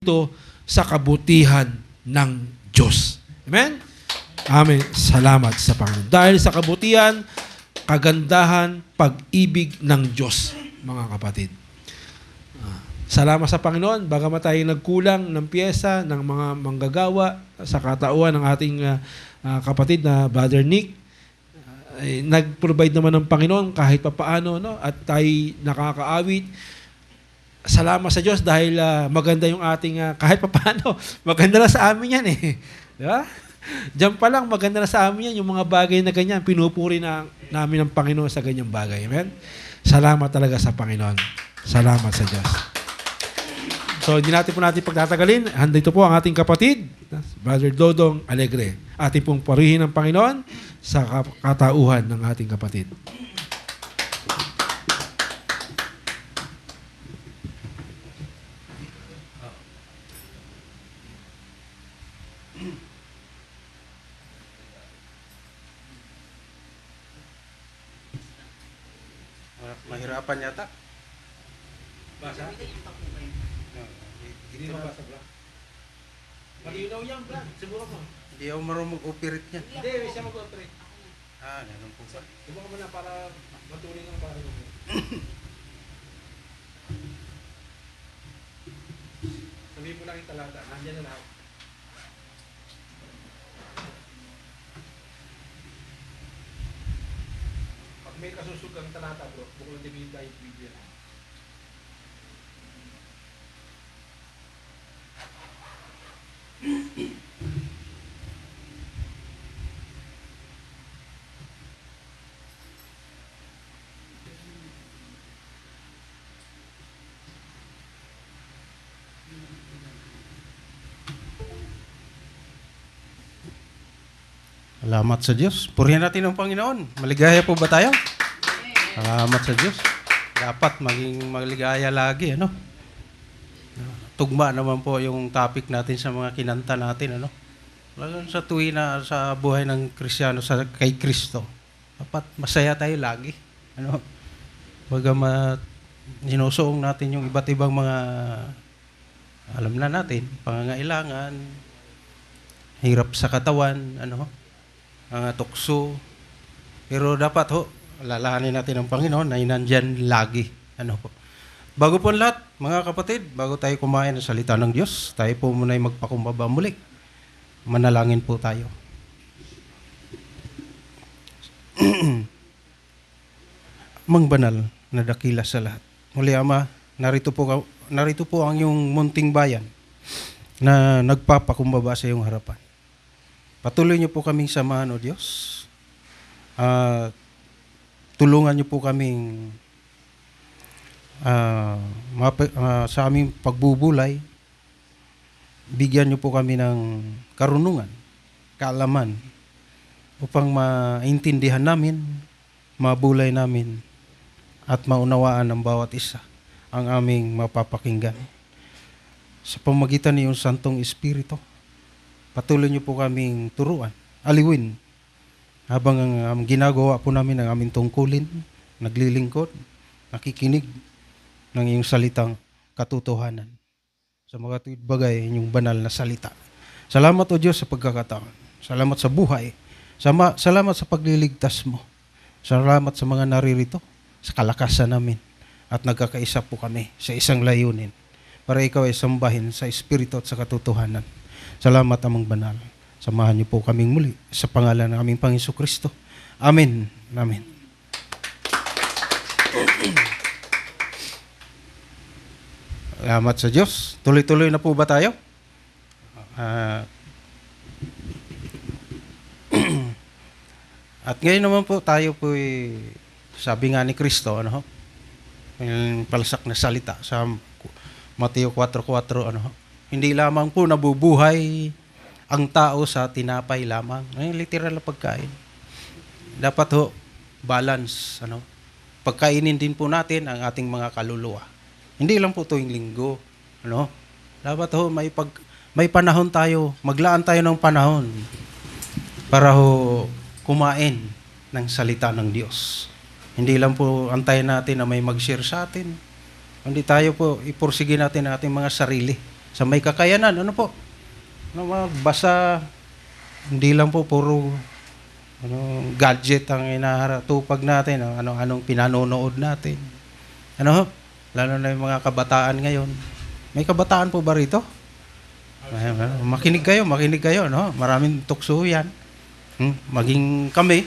ito sa kabutihan ng Diyos. Amen? Amen. Salamat sa Panginoon. Dahil sa kabutihan, kagandahan, pag-ibig ng Diyos, mga kapatid. Salamat sa Panginoon. Bagamat tayo nagkulang ng piyesa, ng mga manggagawa, sa katauhan ng ating kapatid na Brother Nick, nag-provide naman ng Panginoon kahit papaano, no? At tayo nakakaawit. Salamat sa Diyos dahil maganda yung ating, kahit papaano, maganda na sa amin yan eh. Di ba? Diyan pa lang, maganda na sa amin yan, yung mga bagay na ganyan, pinupuri na namin ng Panginoon sa ganyang bagay. Amen? Salamat talaga sa Panginoon. Salamat sa Diyos. So, hindi natin pagtatagalin. Handito po ang ating kapatid, Brother Dodong Alegre. Ating pong parihin ng Panginoon sa katauhan ng ating kapatid. Mahirapan yata. Basa? Hindi mabasa, bro. Malinaw yan, bro. Siguro mo. Hindi ako marunong mag-operate niya. Hindi, may siya mag-operate. Ganun po ba? Subukan mo na para matuloy ng para mo. Sabihin mo lang yung talata. Nandiyan na lahat. Pag may kasusugang talata, bro, bukod na din tayo Biblia. Salamat sa Diyos. Purihan natin ang Panginoon. Maligaya po ba tayo? Salamat sa Diyos. Dapat maging maligaya lagi, ano? Tugma naman po yung topic natin sa mga kinanta natin, ano? Lalo sa tuwi na sa buhay ng Kristiyano kay Kristo. Dapat masaya tayo lagi, ano? Bagamat sinusuong natin yung iba't ibang mga alam na natin, pangangailangan, hirap sa katawan, ano? Mga tukso. Pero dapat alalahanin natin ang Panginoon na nandyan lagi. Ano po. Bago po lahat, mga kapatid, bago tayo kumain ng salita ng Diyos, tayo po muna ay magpakumbaba muli. Manalangin po tayo. Mang banal na dakila sa lahat. Muli, Ama, narito po ang iyong munting bayan na nagpapakumbaba sa iyong harapan. Patuloy niyo po kaming samahan, O Diyos. Tulungan niyo po kaming sa aming pagbubulay. Bigyan niyo po kami ng karunungan, kaalaman, upang maintindihan namin, mabulay namin, at maunawaan ng bawat isa ang aming mapapakinggan. Sa pamagitan ng iyong Santong Espiritu, patuloy niyo po kaming turuan, aliwin, habang ang ginagawa po namin ang aming tungkulin, naglilingkod, nakikinig ng iyong salitang katotohanan. Sa mga bagay, inyong banal na salita. Salamat, O Diyos, sa pagkakataon. Salamat sa buhay. Salamat sa pagliligtas mo. Salamat sa mga naririto, sa kalakasan namin. At nagkakaisa po kami sa isang layunin para ikaw ay sambahin sa Espiritu at sa katotohanan. Salamat, Amang Banal. Samahan niyo po kaming muli sa pangalan ng aming Panginoon Kristo. Amen. Amen. Salamat sa Diyos. Tuloy-tuloy na po ba tayo? At ngayon naman po tayo po sabi nga ni Kristo, ano ho? Yung palsak na salita sa Mateo 4:4, ano ho? Hindi lamang po nabubuhay ang tao sa tinapay lamang. Ay, literal na pagkain. Dapat balance. Ano? Pagkainin din po natin ang ating mga kaluluwa. Hindi lang po tuwing linggo. Ano? Dapat may panahon tayo, maglaan tayo ng panahon para kumain ng salita ng Diyos. Hindi lang po antayin natin na may mag-share sa atin. Hindi tayo po ipursige natin ang ating mga sarili. sa may kakayanan, ano po, magbasa, hindi lang po puro gadget ang inaharatupag natin, anong pinanonood natin. Ano ho? Lalo na yung mga kabataan ngayon. May kabataan po ba rito? Makinig kayo, no? Maraming tukso yan. Maging kami,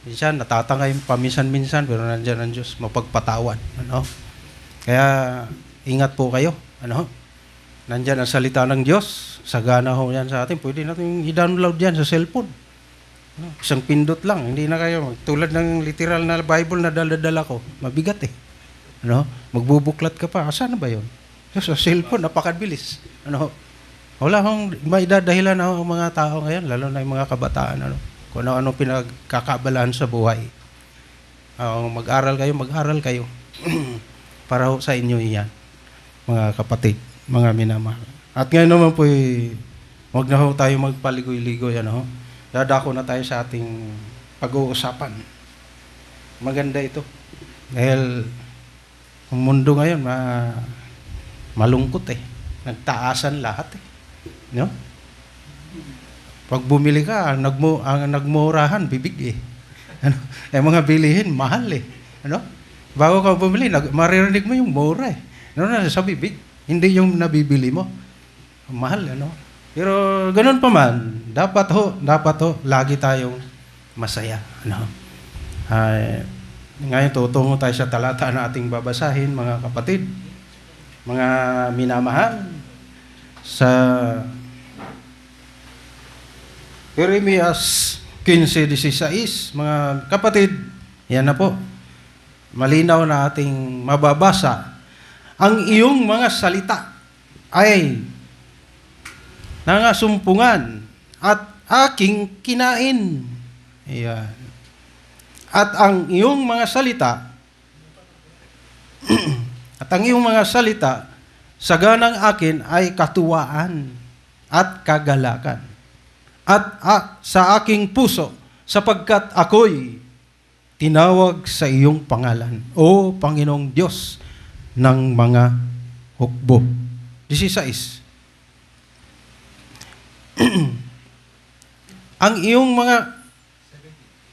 minsan natatangay paminsan-minsan, pero nandiyan ang Diyos, mapagpatawan. Ano? Kaya, ingat po kayo. Ano? Nandiyan ang salita ng Diyos. Sagana ho yan sa atin. Pwede natin i-download yan sa cellphone. Ano? Isang pindot lang. Hindi na kayo. Tulad ng literal na Bible na dala-dala ko. Mabigat eh. Ano? Magbubuklat ka pa. Saan na ba yun? Sa cellphone, napakabilis. Ano? Wala hong maidadahilan na ang mga tao ngayon, lalo na yung mga kabataan. Ano? Kung ano pinagkakabalaan sa buhay. Mag-aral kayo. Para ho sa inyo iyan, mga kapatid, mga minamahal. At ngayon naman po, huwag na ho tayo magpaligoy-ligoy. Ano? Dadako na tayo sa ating pag-uusapan. Maganda ito. Dahil ang mundo ngayon, malungkot eh. Nagtaasan lahat eh. No? Pag bumili ka, ang nagmurahan, bibig eh. Ano? Mga bilihin, mahal eh. Ano? Bago ka bumili, maririnig mo yung mura eh. Ano na sa bibig? Hindi yung nabibili mo. Mahal, ano? Pero ganun pa man, dapat ho, lagi tayong masaya. Ano? Ngayon, tutungo tayo sa talata na ating babasahin, mga kapatid, mga minamahal, sa Jeremias 15:16, mga kapatid, yan na po. Malinaw na ating mababasa. Ang iyong mga salita ay nangasumpungan at aking kinain. Ayan. At ang iyong mga salita saganang akin ay katuwaan at kagalakan. At sa aking puso, sapagkat ako'y tinawag sa iyong pangalan, O Panginoong Diyos ng mga hukbo. 16. Ang iyong mga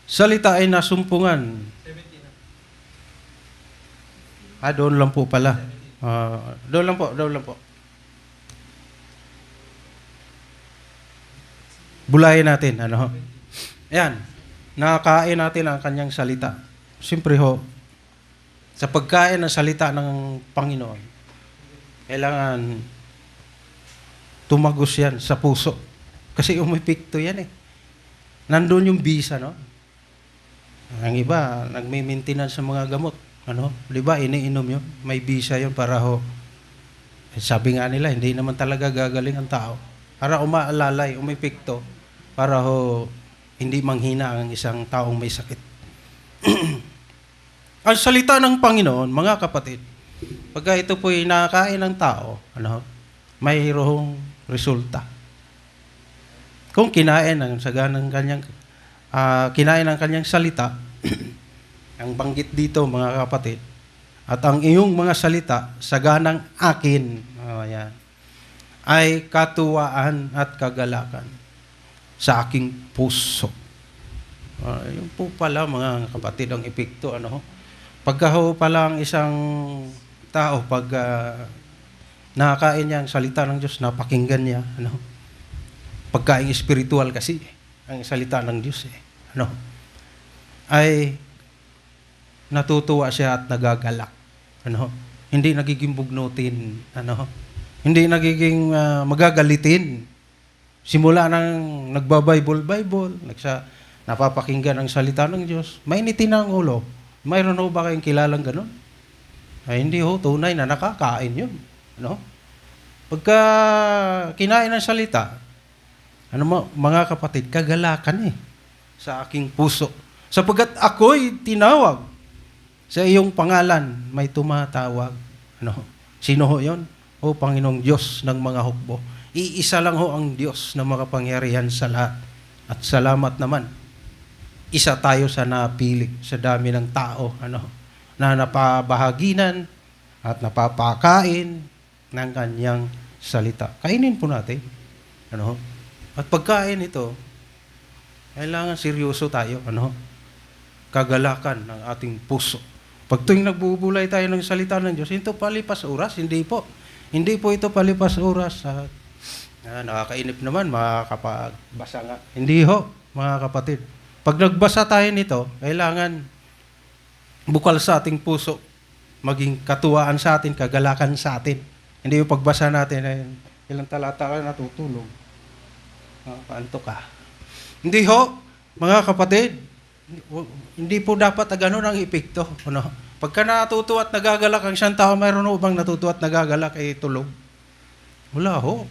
salita ay nasumpungan. Doon lang po pala. Doon lang po. Bulayin natin, ano ho? Ayan, nakakain natin ang kanyang salita. Siyempre ho, sa pagkain ng salita ng Panginoon, kailangan tumagos yan sa puso. Kasi umipikto yan eh. Nandun yung bisa, no? Ang iba, nagme-maintenance sa mga gamot. Ano? Di ba, iniinom yun. May bisa yun para ho. Sabi nga nila, hindi naman talaga gagaling ang tao. Para umaalalay, umipikto, para ho, hindi manghina ang isang taong may sakit. Ang salita ng Panginoon, mga kapatid, pagka ito po'y nakakain ng tao, ano, mayroong resulta. Kung kinain ng kanyang salita, ang banggit dito, mga kapatid, at ang iyong mga salita, saganang akin, ayan, ay katuwaan at kagalakan sa aking puso. Yung po pala, mga kapatid, ang epekto, ano, pagka ho pala ang isang tao, pag nakakain niya ang salita ng Diyos, napakinggan niya, ano, pagkaing espiritual kasi, ang salita ng Diyos, ano, ay natutuwa siya at nagagalak. Ano, hindi nagiging bugnutin, ano, hindi nagiging magagalitin. Simula nang nagba-Bible, napapakinggan ang salita ng Diyos, mainitin ang ulo. Mayroon ho ba kayong kilalang ganun? Ay, hindi ho, tunay na nakakain yun. Ano? Pagka kinain ng salita, ano mo, mga kapatid, kagalakan sa aking puso. Sapagkat ako'y tinawag sa iyong pangalan, may tumatawag. Ano? Sino ho yun? O Panginoong Diyos ng mga hukbo. Iisa lang ho ang Diyos na makapangyarihan sa lahat. At salamat naman. Isa tayo sa napili sa dami ng tao, ano, na napabahaginan at napapakain ng kanyang salita. Kainin po natin. Ano? At pagkain ito, kailangan seryoso tayo. Ano? Kagalakan ng ating puso. Pag tuwing nagbubulay tayo ng salita ng Diyos, ito palipas oras, hindi po. Hindi po ito palipas oras. Nakakainip naman, makakapagbasa nga. Hindi ho, mga kapatid. Pag nagbasa tayo nito, kailangan bukal sa ating puso, maging katuwaan sa atin, kagalakan sa atin. Hindi yung pagbasa natin, ilang talata ka natutulog. Paanto ka. Hindi ho, mga kapatid, hindi po dapat ganun ang epekto. Ano? Pagka natuto at nagagalak ang isang tao, mayroon ho bang natuto at nagagalak ay tulog? Wala ho.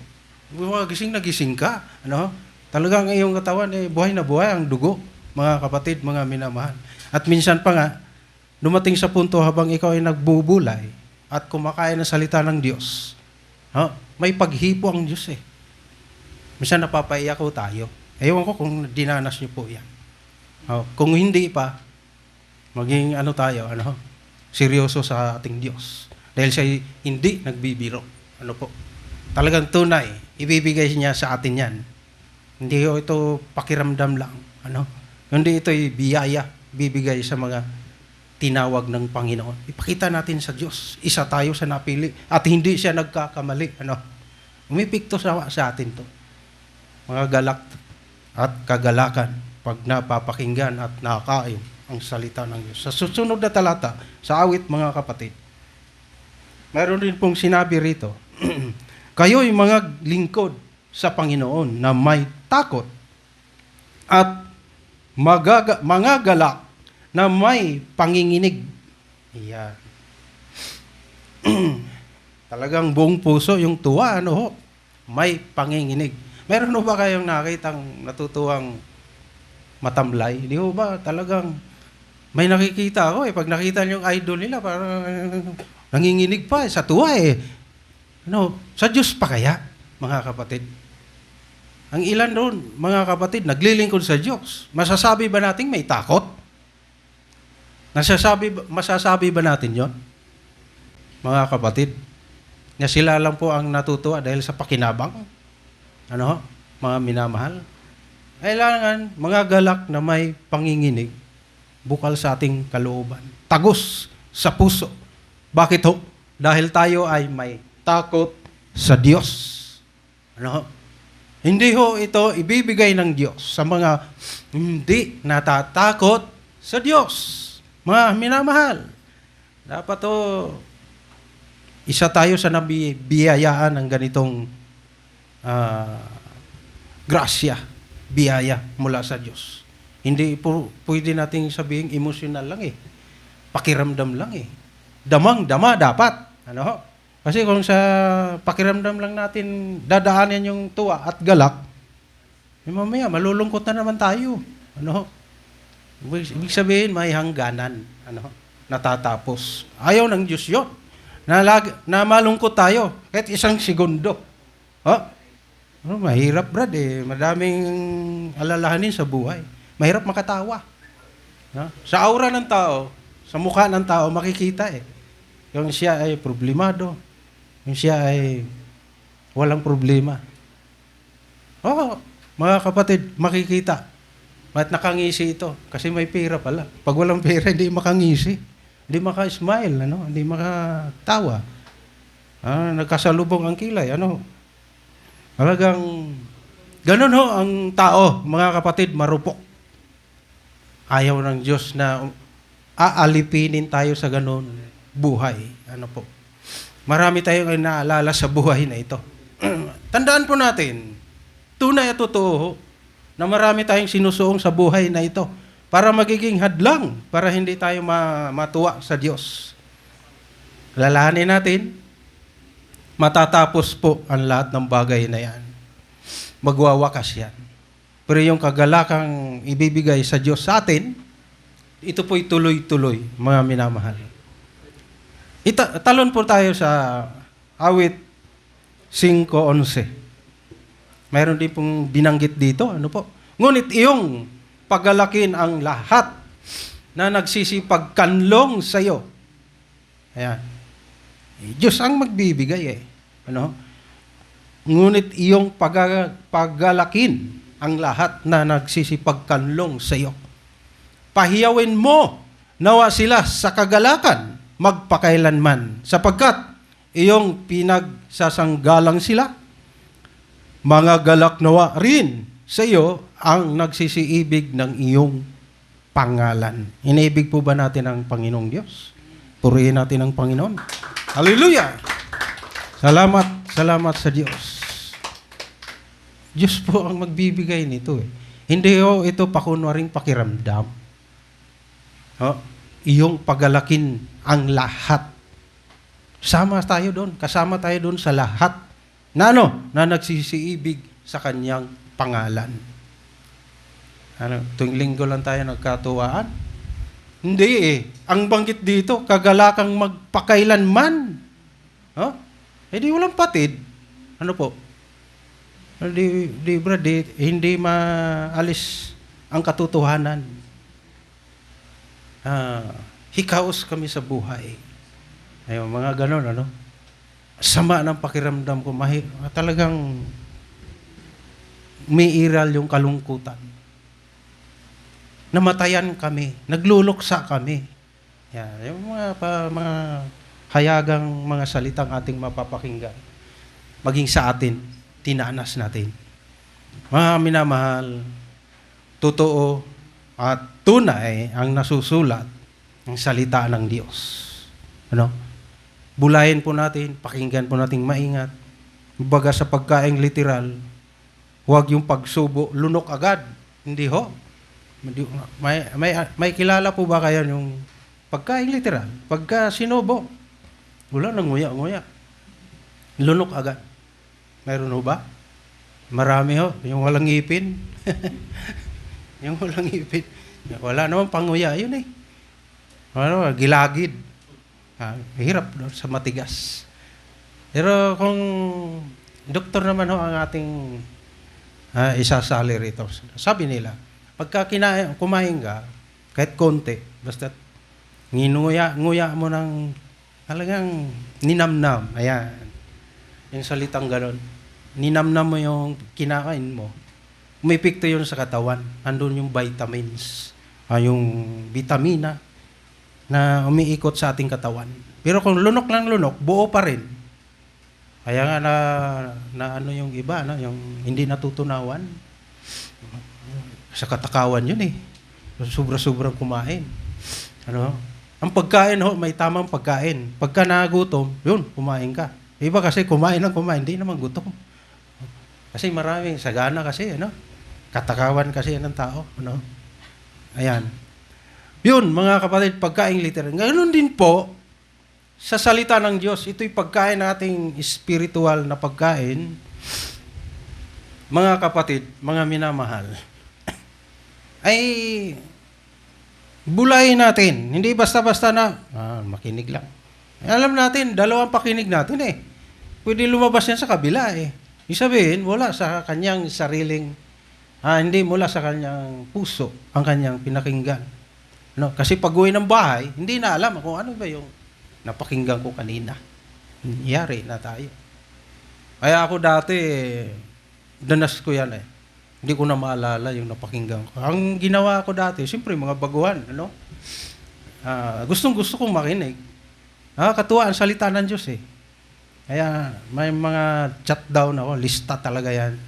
Gising na gising ka. Ano? Talagang iyong katawan buhay na buhay ang dugo, mga kapatid, mga minamahal. At minsan pa nga, dumating sa punto habang ikaw ay nagbubulay at kumakain ng salita ng Diyos, may paghipo ang Diyos eh. Minsan napapaiyak ko tayo. Ewan ko kung dinanas niyo po yan. Kung hindi pa, maging tayo, seryoso sa ating Diyos. Dahil siya hindi nagbibiro. Talagang tunay, ibibigay niya sa atin yan. Hindi ito pakiramdam lang. Hindi ito biyaya, bibigay sa mga tinawag ng Panginoon. Ipakita natin sa Diyos. Isa tayo sa napili. At hindi siya nagkakamali. Umipikto sa atin to. Mga galak at kagalakan pag napapakinggan at nakakain ang salita ng Diyos. Sa susunod na talata, sa awit mga kapatid, mayroon din pong sinabi rito, kayo'y mga lingkod sa Panginoon na may takot at mga galak na may panginginig. Iyan. Talagang buong puso yung tuwa, may panginginig. Meron ba kayong nakitang natutuwang matamlay? Di ba talagang may nakikita ako pag nakita niyo yung idol nila, parang nanginginig pa sa tuwa sa Diyos pa kaya, mga kapatid? Ang ilan doon, mga kapatid, naglilingkod sa Diyos. Masasabi ba natin may takot? Masasabi ba natin yon, mga kapatid? Na sila lang po ang natutuwa dahil sa pakinabang? Mga minamahal? Kailangan mga galak na may panginginig bukal sa ating kalooban. Tagos sa puso. Bakit ho? Dahil tayo ay may takot sa Diyos. Hindi ho ito ibibigay ng Diyos sa mga hindi natatakot sa Diyos. Mga minamahal. Dapat isa tayo sa nabiyayaan ng ganitong grasya, biyaya mula sa Diyos. Hindi po pwede nating sabihin emosyonal lang pakiramdam lang damang-dama dapat. Kasi kung sa pakiramdam lang natin dadaanan yung tuwa at galak, mamaya malulungkot na naman tayo. Ibig sabihin may hangganan, natatapos. Ayaw ng Diyos yun. Na malungkot tayo kahit isang segundo. Mahirap, brad madaming alalahanin sa buhay. Mahirap makatawa. Sa aura ng tao, sa mukha ng tao, makikita yung siya ay problemado, yung siya ay walang problema. Mga kapatid, makikita. At nakangisi ito, kasi may pera pala. Pag walang pera, hindi makangisi. Hindi maka-smile, hindi makatawa. Nagkasalubong ang kilay, Talagang ganun ang tao, mga kapatid, marupok. Ayaw ng Diyos na aalipinin tayo sa ganun buhay. Marami tayong naalala sa buhay na ito. Tandaan po natin, tunay at totoo na marami tayong sinusuong sa buhay na ito para magiging hadlang, para hindi tayo matuwa sa Diyos. Lalahanin natin, matatapos po ang lahat ng bagay na yan. Magwawakas yan. Pero yung kagalakang ibibigay sa Diyos sa atin, ito po'y tuloy-tuloy, mga minamahal. Talon po tayo sa awit 5:11. Mayroon din pong binanggit dito. Ngunit iyong pagalakin ang lahat na nagsisipagkanlong sa iyo. Ayan. Diyos ang magbibigay ngunit iyong pagalakin ang lahat na nagsisipagkanlong sa iyo. Pahiyawin mo nawa sila sa kagalakan magpakailanman, sapagkat iyong pinagsasanggalang sila. Mga galak nawa rin sa iyo ang nagsisiibig ng iyong pangalan. Iniibig po ba natin ang Panginoong Diyos? Purihin natin ang Panginoon. Hallelujah! Salamat sa Diyos. Diyos po ang magbibigay nito eh. Hindi ito pakunwaring pakiramdam. Iyong pagalakin ang lahat. Kasama tayo doon sa lahat na nagsisiibig sa kanyang pangalan. Tuwing linggo lang tayo nagkatuwaan? Hindi eh. Ang banggit dito, kagalakang magpakailanman. Di walang patid. Ano po? Hindi maalis ang katotohanan. Hikaos kami sa buhay. Ayun, mga ganon, sama ng pakiramdam ko. Talagang umiiral yung kalungkutan. Namatayan kami. Nagluluksa kami. Yan, yung mga hayagang mga salitang ating mapapakinggan. Maging sa atin, tinanas natin. Mga minamahal, totoo at tunay ang nasusulat ng salita ng Diyos. Bulayin po natin, pakinggan po natin maingat. Baga sa pagkaing literal, huwag yung pagsubo, lunok agad. Hindi ho. May kilala po ba kayo yung pagkaing literal? Pagka sinubo, wala nang nguya-nguya. Lunok agad. Mayroon ho ba? Marami ho. Yung walang ngipin. Yung walang ngipin. Wala naman panguya. Yun eh. Gilagid. Hirap sa matigas. Pero kung doktor naman ho ang ating isasali rito. Sabi nila, pagka kumain ka, kahit konti, basta nguya mo ng talagang ninamnam. Ayan. Yung salitang ganon. Ninamnam mo yung kinakain mo. Umipikto yun sa katawan. Andun yung vitamins. Yung vitamina na umiikot sa ating katawan. Pero kung lunok lang lunok, buo pa rin. Kaya nga na ano yung iba, yung hindi natutunawan. Sa katakawan yun eh. Sobra-sobrang kumain. Ang pagkain may tamang pagkain. Pagka nagutom, yun, kumain ka. Iba kasi kumain, hindi naman gutom. Kasi maraming sagana kasi, katakawan kasi ng tao. Ayan. Yun, mga kapatid, pagkain literal. Ganoon din po, sa salita ng Diyos, ito'y pagkain nating spiritual na pagkain. Mga kapatid, mga minamahal, ay bulayin natin. Hindi basta-basta na, makinig lang. Alam natin, dalawang pakinig natin eh. Pwede lumabas yan sa kabila eh. Ibig sabihin, wala sa kanyang sariling, hindi mula sa kanyang puso ang kanyang pinakinggan. Kasi pag uwi ng bahay, hindi na alam kung ano ba yung napakinggan ko kanina. Yari na tayo. Kaya ako dati, danas ko yan eh. Hindi ko na maalala yung napakinggan ko. Ang ginawa ko dati, siyempre mga baguhan, gustong-gusto kong makinig. Katuwa ang salita ng Diyos eh. Kaya may mga chat down ako, lista talaga yan.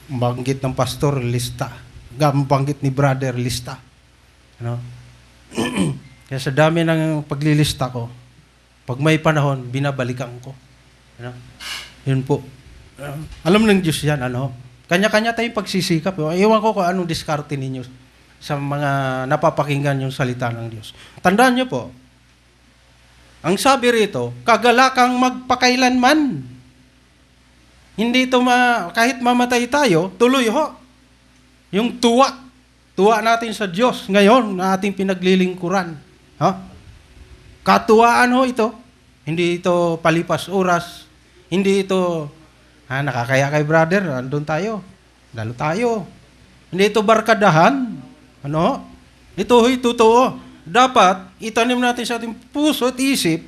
Banggit ng pastor, lista. Banggit ni brother, lista. Kaya sa dami ng paglilista ko, pag may panahon, binabalikan ko. Yun po. Alam ng Diyos yan, Kanya-kanya tayong pagsisikap. Iwan ko kung anong diskarte ninyo sa mga napapakinggan yung salita ng Diyos. Tandaan nyo po, ang sabi rito, kagalakang magpakailanman. Hindi ito kahit mamatay tayo, tuloy ho. Yung tuwa natin sa Diyos ngayon na ating pinaglilingkuran. Katuwaan ho ito. Hindi ito palipas oras. Hindi ito, nakakaya kay brother, andun tayo. Lalo tayo. Hindi ito barkadahan. Ito ho'y totoo. Dapat itanim natin sa ating puso at isip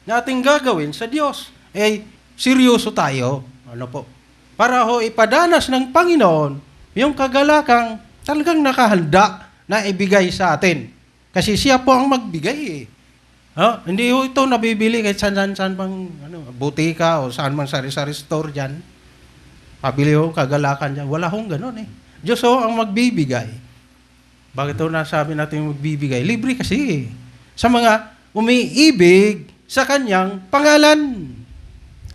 na ating gagawin sa Diyos. seryoso tayo. Ano po? Para ho ipadanas ng Panginoon yung kagalakang talagang nakahanda na ibigay sa atin. Kasi siya po ang magbigay eh. Hindi ho ito nabibili kahit saan pang butika o saan man sari-sari store dyan. Pabili ho kagalakan dyan. Wala hong ganun eh. Diyos ho ang magbibigay. Bakit ho nasabi natin magbibigay? Libre kasi eh. Sa mga umiibig sa kanyang pangalan.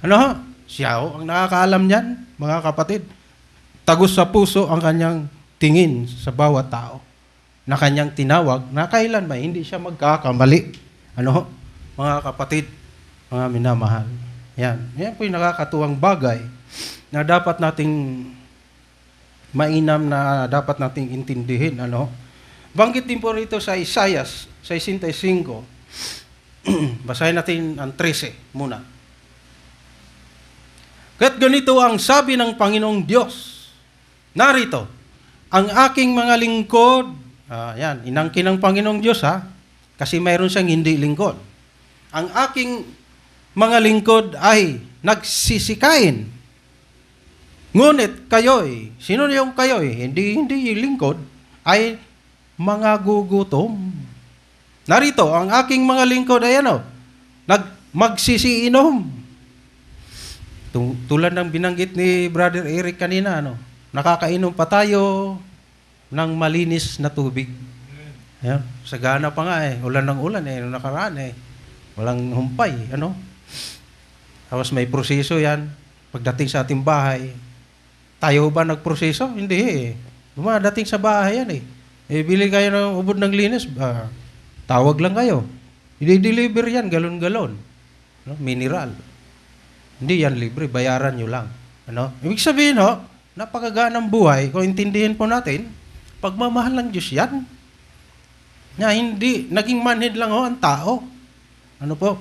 Ano ho? Siya ho ang nakakaalam niyan, mga kapatid. Tagos sa puso ang kanyang tingin sa bawat tao na kanyang tinawag na kailan ba hindi siya magkakamali. Ano ho? Mga kapatid, mga minamahal. Yan po yung nakakatuwang bagay na dapat nating mainam na dapat nating intindihin. Ano? Banggit din po rito sa Isaiah 65. Basahin natin ang 13 muna. Kaya't ganito ang sabi ng Panginoong Diyos. Narito, ang aking mga lingkod, inangkin ng Panginoong Diyos kasi mayroon siyang hindi lingkod. Ang aking mga lingkod ay nagsisikain. Ngunit kayo'y, sino yung kayo'y? Hindi lingkod, ay mga gugutom. Narito, ang aking mga lingkod ay magsisiinom. Tulad ng binanggit ni Brother Eric kanina, nakakainom pa tayo ng malinis na tubig. Ayan, sagana pa nga ulan ng ulan nung nakaraan walang humpay, Tapos may proseso yan, pagdating sa ating bahay. Tayo ba nagproseso? Hindi Dumadating sa bahay yan bili kayo ng ubod ng linis, tawag lang kayo. I-deliver yan, galon-galon. Mineral. Hindi yan libre, bayaran nyo lang. Ibig sabihin, napakaganang buhay, kung intindihin po natin, pagmamahal ng Diyos yan. Hindi, naging manhid lang ang tao. Ano po?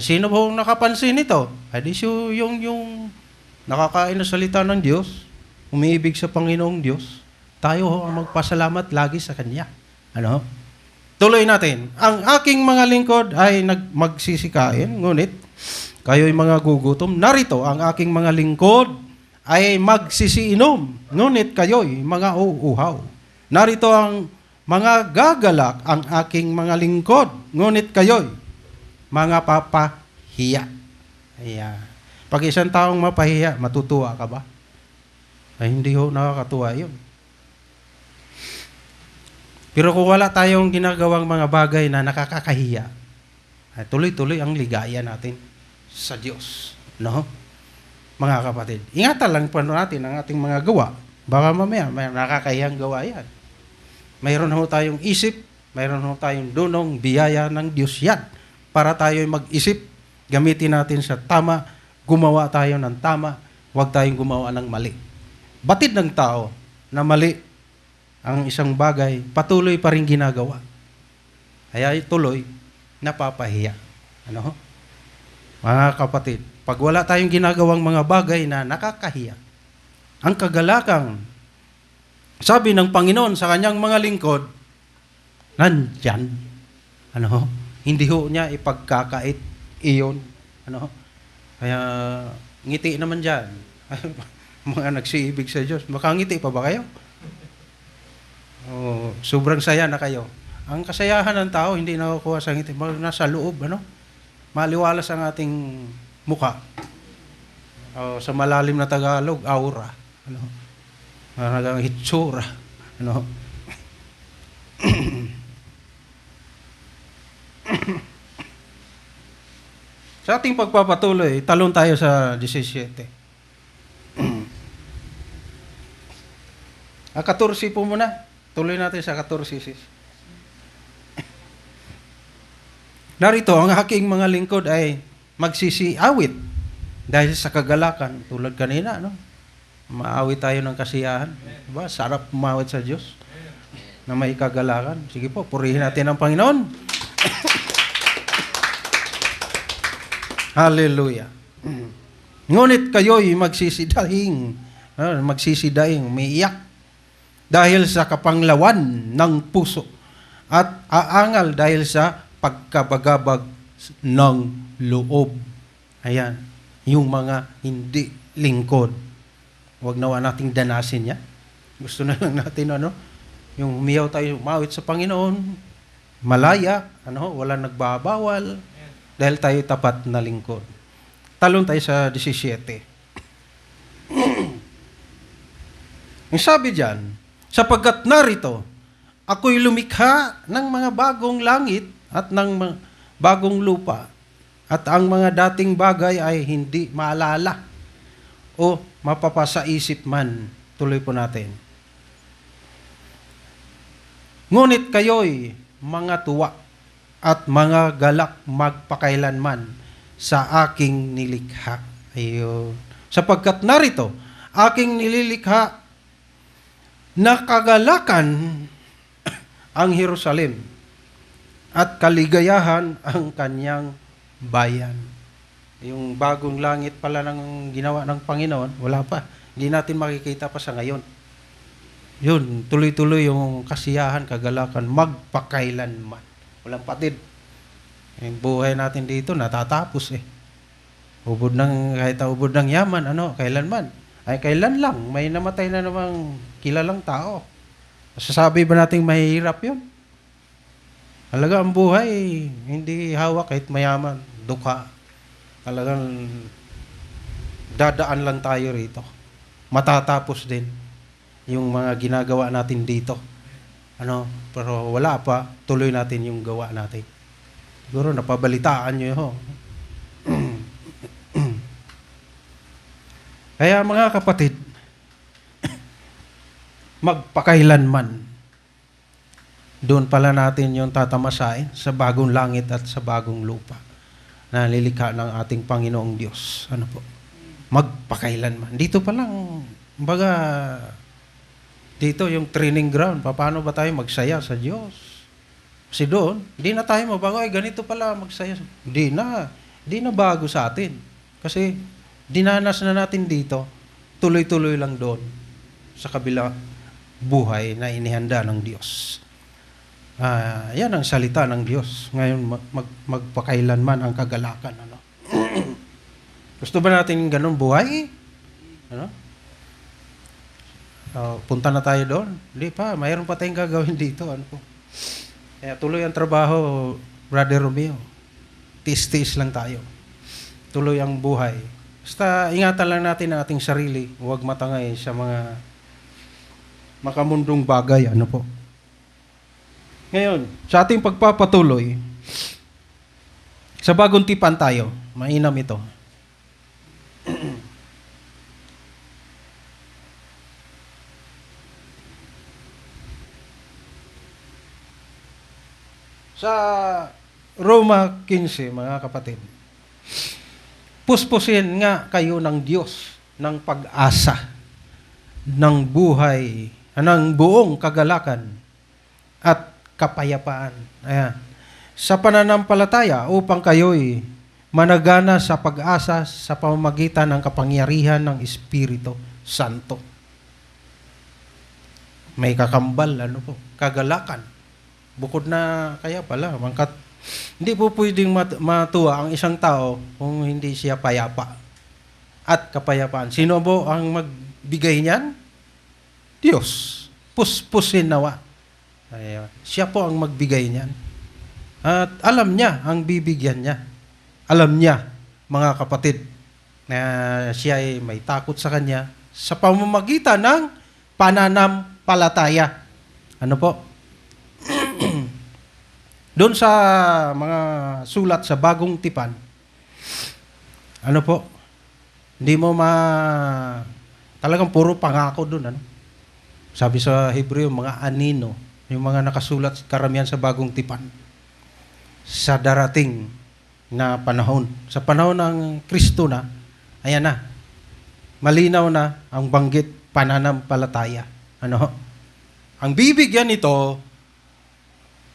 Sino po nakapansin ito? Yung nakakain na salita ng Diyos, umiibig sa Panginoong Diyos, tayo ang magpasalamat lagi sa Kanya. Tuloy natin. Ang aking mga lingkod ay magsisikain, ngunit kayo'y mga gugutom. Narito, ang aking mga lingkod ay magsisiinom, ngunit kayo'y mga uuhaw. Narito ang mga gagalak, ang aking mga lingkod, ngunit kayo'y mga papahiya. Pag isang taong mapahiya, matutuwa ka ba? Hindi nakakatuwa yun. Pero kung wala tayong ginagawang mga bagay na nakakakahiya, tuloy-tuloy ang ligaya natin sa Diyos. Mga kapatid, ingatan lang po natin ang ating mga gawa. Baka mamaya may nakakahiyang gawa yan. Mayroon ho tayong isip, mayroon ho tayong dunong biyaya ng Diyos yan para tayo mag-isip, gamitin natin sa tama, gumawa tayo ng tama, huwag tayong gumawa ng mali. Batid ng tao na mali ang isang bagay, patuloy pa rin ginagawa. Kaya tuloy, napapahiya. Mga kapatid, pag wala tayong ginagawang mga bagay na nakakahiya, ang kagalakang, sabi ng Panginoon sa kanyang mga lingkod, nandyan. Hindi ho niya ipagkakait iyon. Kaya ngiti naman dyan. Mga nagsiibig sa Diyos, makangiti pa ba kayo? Sobrang saya na kayo. Ang kasayahan ng tao hindi nakukuha sa ngiti, nasa loob, maliwalas ang ating muka. Sa malalim na Tagalog, aura. Parang hitsura. Sa ating pagpapatuloy, talon tayo sa 17. 14 po muna. Tuloy natin sa 14. Narito, ang aking mga lingkod ay magsisiawit dahil sa kagalakan. Tulad kanina, maawit tayo ng kasiyahan. Diba? Sarap umawit sa Diyos na may kagalakan. Sige po, purihin natin ang Panginoon. Hallelujah. Ngunit kayo'y magsisidaing, umiiyak dahil sa kapanglawan ng puso at aangal dahil sa pagkabagabag ng loob. Ayan. yung mga hindi lingkod. Huwag nawa nating danasin yan. Gusto na lang natin yung umiyaw tayo, umawit sa Panginoon, malaya, wala nagbabawal, dahil tayo tapat na lingkod. Talon tayo sa 17. Ang sabi diyan, sapagkat narito, ako'y lumikha ng mga bagong langit at ng bagong lupa, at ang mga dating bagay ay hindi maalala o mapapasaisip man. Tuloy po natin. Ngunit kayo'y mga tuwa at mga galak magpakailanman sa aking nilikha. Ayun. Sapagkat narito, aking nililikha na kagalakan ang Jerusalem at kaligayahan ang kanyang bayan. Yung bagong langit pala ng ginawa ng Panginoon, wala pa. Hindi natin makikita pa sa ngayon. Yun, tuloy-tuloy yung kasiyahan, kagalakan, magpakailanman. Walang patid. Yung buhay natin dito, natatapos eh. Kahit ubod ng yaman, kailanman. Ay, kailan lang, may namatay na namang kilalang tao. Masasabi ba nating mahirap yun? Talaga ang buhay, hindi hawak kahit mayaman, dukha. Talagang dadaan lang tayo rito. Matatapos din yung mga ginagawa natin dito. Pero wala pa, tuloy natin yung gawa natin. Siguro napabalitaan nyo yun. Kaya mga kapatid, magpakailanman. Doon pala natin yung tatamasain sa bagong langit at sa bagong lupa na lilikha ng ating Panginoong Diyos. Magpakailanman. Dito pa lang, dito yung training ground. Paano ba tayo magsaya sa Diyos? Kasi doon, hindi na tayo mabago. Ay, ganito pala magsaya. Hindi na bago sa atin. Kasi dinanas na natin dito, tuloy-tuloy lang doon sa kabila buhay na inihanda ng Diyos. Yan ang salita ng Diyos. Ngayon, magpakailanman ang kagalakan. Gusto ba natin ganun buhay? Punta na tayo doon? Hindi pa, mayroon pa tayong gagawin dito. Kaya tuloy ang trabaho, Brother Romeo. Tiis-tiis lang tayo. Tuloy ang buhay. Basta ingatan lang natin ang ating sarili. Huwag matangay sa mga makamundong bagay. Ngayon, sa ating pagpapatuloy, sa bagong tipan tayo. Mainam ito. Sa Roma 15, mga kapatid, puspusin nga kayo ng Diyos ng pag-asa, ng buhay, ng buong kagalakan at kapayapaan. Ayan. Sa pananampalataya upang kayo'y managana sa pag-asa sa pamamagitan ng kapangyarihan ng Espiritu Santo. May kakambal, kagalakan. Bukod na kaya pala, hindi po pwedeng matuwa ang isang tao kung hindi siya payapa at kapayapaan. Sino po ang magbigay niyan? Diyos. Puspusin nawa. Siya po ang magbigay niyan. At alam niya ang bibigyan niya. Alam niya, mga kapatid, na siya ay may takot sa Kanya sa pamamagitan ng pananampalataya. Doon sa mga sulat sa bagong tipan, hindi mo talagang puro pangako doon. Sabi sa Hebreo, mga anino, yung mga nakasulat karamihan sa bagong tipan. Sa darating na panahon, sa panahon ng Kristo na, ayan na, malinaw na ang banggit pananampalataya. Ang bibigyan nito,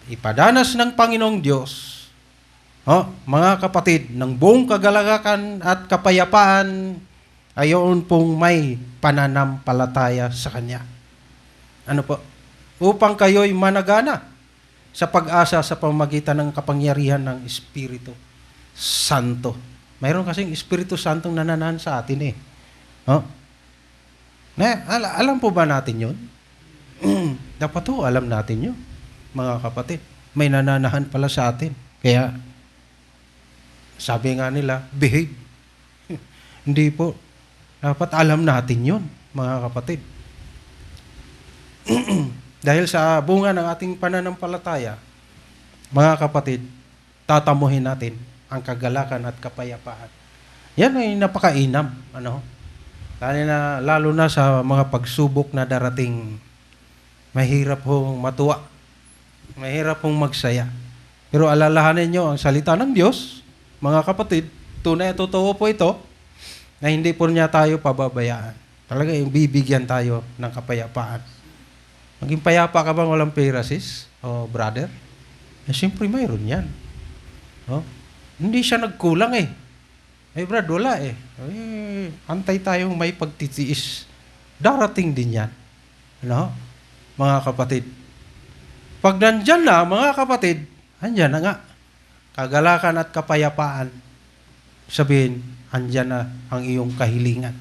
ipadanas ng Panginoong Diyos, mga kapatid, ng buong kagalakan at kapayapaan, ayon pong may pananampalataya sa Kanya. Upang kayo'y managana sa pag-asa sa pamamagitan ng kapangyarihan ng Espiritu Santo. Mayroon kasing Espiritu Santong nananahan sa atin eh. Oh. Alam po ba natin yun? Dapat po alam natin yun, mga kapatid. May nananahan pala sa atin. Kaya, sabi nga nila, behave. Hindi po. Dapat alam natin yun, mga kapatid. Dahil sa bunga ng ating pananampalataya, mga kapatid, tatamuhin natin ang kagalakan at kapayapaan. Yan ay napakainam. Lalo na sa mga pagsubok na darating, mahirap hong matuwa. Mahirap hong magsaya. Pero alalahanin nyo ang salita ng Diyos, mga kapatid, tunay at totoo po ito, na hindi po niya tayo pababayaan. Talaga yung bibigyan tayo ng kapayapaan. Maging payapa ka bang walang pera, sis? O brother? Siyempre mayroon yan. Hindi siya nagkulang eh. Brad, wala eh. Antay tayong may pagtitiis. Darating din yan. Mga kapatid. Pag nandyan na, mga kapatid, andyan na nga. Kagalakan at kapayapaan. Sabihin, andyan na ang iyong kahilingan.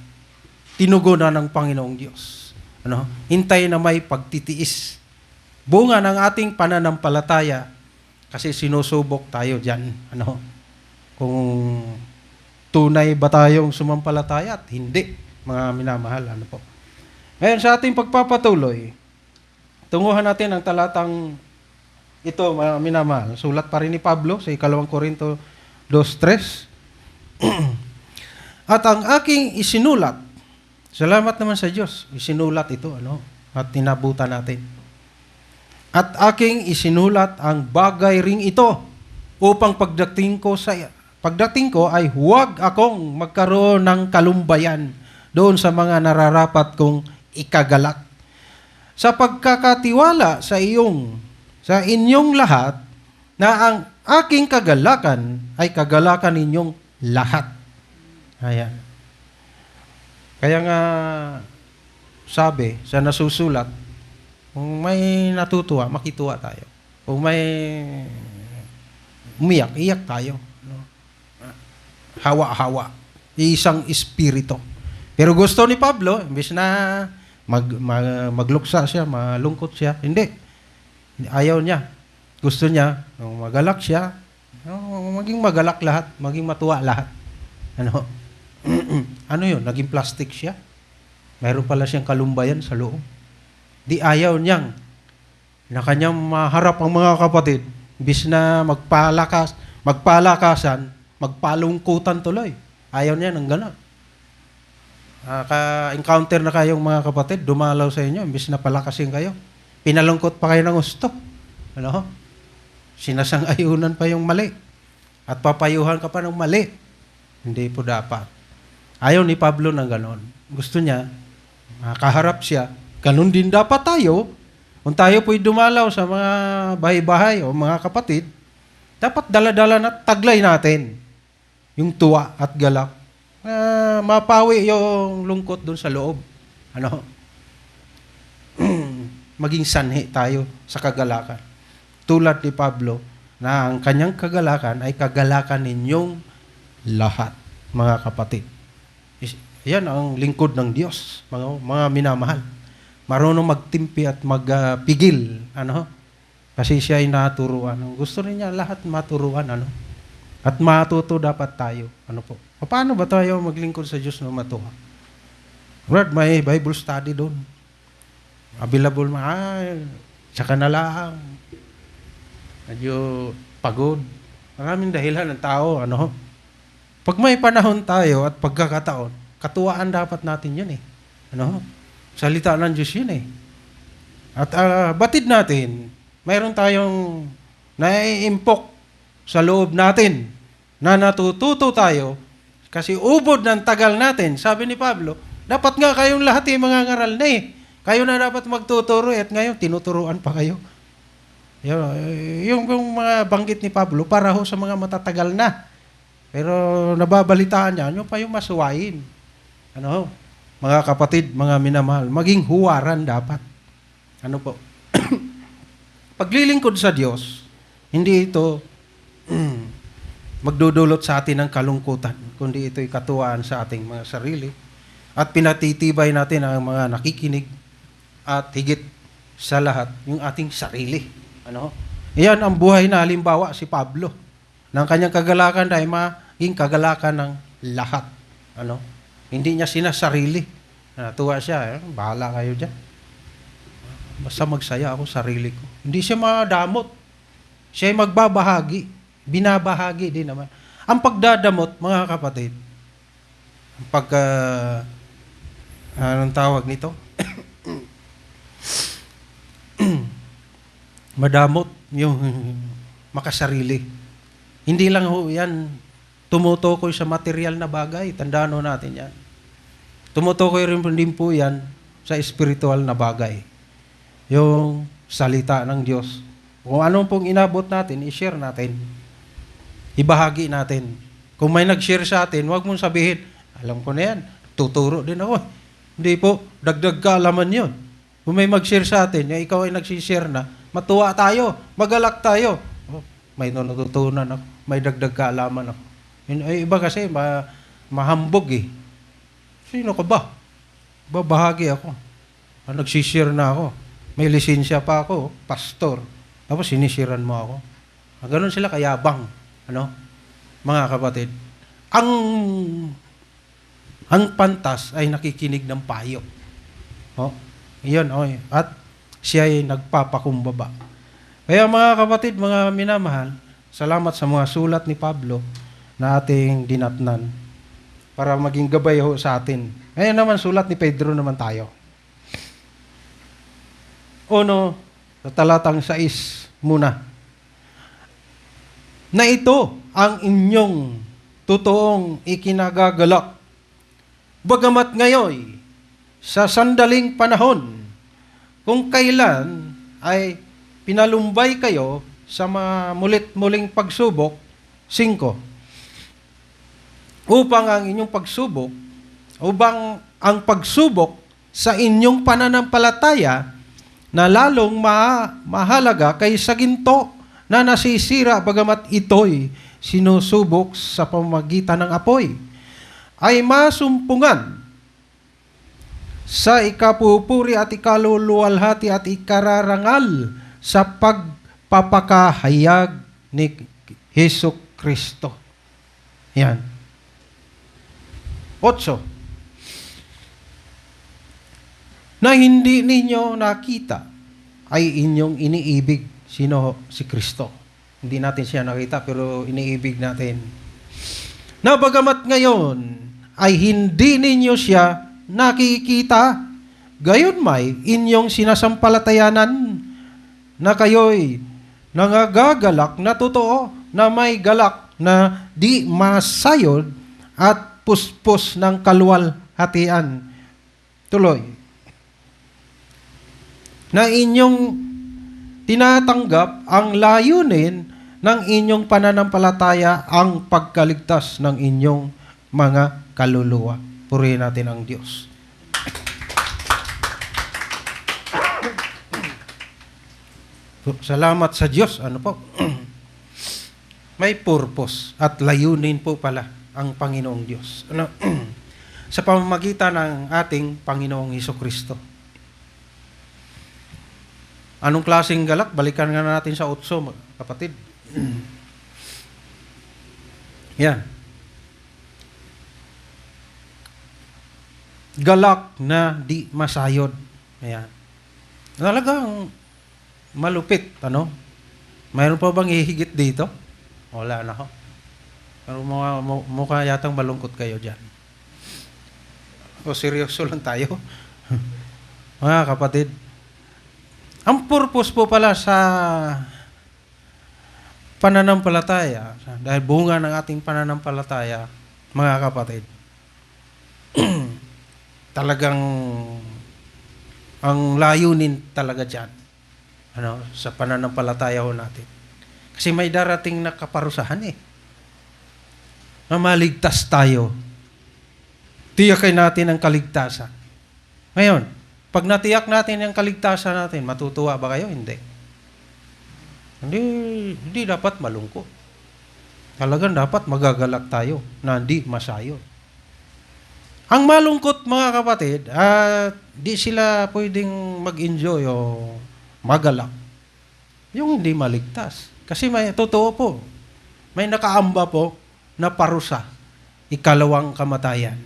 Tinugunan ng Panginoong Diyos. Hintay na may pagtitiis. Bunga ng ating pananampalataya kasi sinusubok tayo dyan. Kung tunay ba tayong sumampalataya at hindi, mga minamahal. Ngayon sa ating pagpapatuloy, tunguhan natin ang talatang ito, mga minamahal. Sulat pa rin ni Pablo sa 2 Korinto 2:3. At ang aking isinulat, salamat naman sa Diyos, isinulat ito, at tinabutan natin. At aking isinulat ang bagay ring ito upang pagdating ko ay huwag akong magkaroon ng kalumbayan doon sa mga nararapat kong ikagalak. Sa pagkakatiwala sa inyong lahat na ang aking kagalakan ay kagalakan ninyong lahat. Ayan. Kaya nga sabi sa nasusulat, kung may natutuwa, makituwa tayo. Kung may umiyak, iyak tayo. Hawa-hawa. Isang espiritu. Pero gusto ni Pablo, imbes na magluksa siya, malungkot siya, hindi. Ayaw niya. Gusto niya, magalak siya, maging magalak lahat, maging matuwa lahat. Ano yun? Naging plastic siya. Mayroon pala siyang kalumbayan sa loob. Di ayaw niyang na kanyang maharap ang mga kapatid, bis na magpalakasan, magpalungkutan tuloy. Ayaw niya ng gano'n. Ka-encounter na kayong mga kapatid, dumalaw sa inyo, bis na palakasin kayo. Pinalungkot pa kayo ng gusto. Sinasang-ayunan pa yung mali. At papayuhan ka pa ng mali. Hindi po dapat. Ayaw ni Pablo ng gano'n. Gusto niya, makaharap siya. Ganun din dapat tayo. Kung tayo po'y dumalaw sa mga bahay-bahay o mga kapatid, dapat dala-dala na taglay natin yung tuwa at galak. Mapawi yung lungkot dun sa loob. Maging sanhi tayo sa kagalakan. Tulad ni Pablo, na ang kanyang kagalakan ay kagalakan ninyong lahat, mga kapatid. Yan ang lingkod ng Diyos, mga minamahal. Marunong magtimpi at magpigil. Kasi siya ay naturuan. Gusto rin niya lahat maturuan. At matuto dapat tayo. Paano ba tayo maglingkod sa Diyos na matuwa? Lord, may Bible study doon. Available tsaka na lang. Medyo pagod. Maraming dahilan ng tao. Pag may panahon tayo at pagkakataon, katuwaan dapat natin yun eh. Salita ng Diyos yun eh. At batid natin, mayroon tayong naiimpok sa loob natin na natututo tayo kasi ubod ng tagal natin. Sabi ni Pablo, dapat nga kayong lahat mga ngaral na eh. Kayo na dapat magtuturo at ngayon tinuturuan pa kayo. Yung mga banggit ni Pablo para ho sa mga matatagal na. Pero nababalitaan niya, pa yung masuwain. Mga kapatid, mga minamahal, maging huwaran dapat. Paglilingkod sa Diyos, hindi ito magdudulot sa atin ng kalungkutan. kundi ito'y katuwaan sa ating mga sarili. At pinatitibay natin ang mga nakikinig at higit sa lahat, yung ating sarili. Ano? Iyan ang buhay na halimbawa si Pablo. Ng kanyang kagalakan ay maging kagalakan ng lahat. Ano? Hindi niya sinasarili. Natuwa siya, bahala kayo dyan. Basta magsaya ako sarili ko. Hindi siya madamot. Siya ay magbabahagi. Binabahagi din naman. Ang pagdadamot, mga kapatid, anong tawag nito? Madamot yung makasarili. Hindi lang ho yan tumutukoy sa material na bagay. Tandaan ho natin yan. Tumutukoy rin din po yan sa spiritual na bagay. Yung salita ng Diyos. Kung anong pong inabot natin, i-share natin. Ibahagi natin. Kung may nag-share sa atin, huwag mong sabihin, alam ko na yan, tuturo din ako. Hindi po, dagdag kaalaman yun. Kung may mag-share sa atin, yung ikaw ay nagsishare na, matuwa tayo, magalak tayo. Oh, may natutunan ako, may dagdag kaalaman ako. Ay, iba kasi, mahambog eh. Sino ka ba? Babahagi ako. Nagsishare na ako. May lisensya pa ako, pastor. Tapos sinisiran mo ako. Ganun sila kayabang. Ano? Mga kapatid. Ang pantas ay nakikinig ng payo. Oh, iyon, okay. At siya ay nagpapakumbaba. Kaya mga kapatid, mga minamahal, salamat sa mga sulat ni Pablo na ating dinatnan para maging gabay ho sa atin. Ngayon naman, sulat ni Pedro naman tayo. Uno, sa talatang 6 muna. Na ito ang inyong totoong ikinagagalak. Bagamat ngayon, sa sandaling panahon, kung kailan ay pinalumbay kayo sa mga mulit-muling pagsubok, 5, upang ang inyong pagsubok, upang ang pagsubok sa inyong pananampalataya na lalong mahalaga kaysa ginto na nasisira bagamat ito'y sinusubok sa pamamagitan ng apoy, ay masumpungan sa ikapupuri at ikaluluwalhati at ikararangal sa pagpapakahayag ni Hesus Kristo. Yan. 8. Na hindi ninyo nakita ay inyong iniibig. Sino? Si Kristo. Hindi natin siya nakita pero iniibig natin. Na bagamat ngayon ay hindi ninyo siya nakikita, gayon may inyong sinasampalatayanan na kayo'y nangagagalak na totoo, na may galak na di masayod at puspos ng kaluwalhatian. Tuloy. Na inyong tinatanggap ang layunin ng inyong pananampalataya ang pagkaligtas ng inyong mga kaluluwa. Purihin natin ang Diyos. Salamat sa Diyos. Ano po? May purpose at layunin po pala ang Panginoong Diyos. Ano? Sa pamamagitan ng ating Panginoong Hesukristo. Anong klaseng galak? Balikan nga natin sa 8, kapatid. Yan. Galak na di masayod. Ayan. Talagang malupit, ano? Mayroon pa bang ihigit dito? Wala na ho. Pero mukha yatang malungkot kayo dyan. O seryoso lang tayo. Mga kapatid, ang purpose po pala sa pananampalataya, dahil bunga ng ating pananampalataya, mga kapatid, talagang ang layunin talaga dyan, ano, sa pananampalataya ho natin. Kasi may darating na kaparusahan na maligtas tayo. Tiyakin natin ang kaligtasan. Ngayon, pag natiyak natin ang kaligtasan natin, matutuwa ba kayo? Hindi. Hindi dapat malungkot. Talagang dapat magagalak tayo na hindi masayo. Ang malungkot mga kapatid, di sila pwedeng mag-enjoy o magalak. Yung hindi maligtas. Kasi may totoo po, may nakaamba po na parusa, ikalawang kamatayan.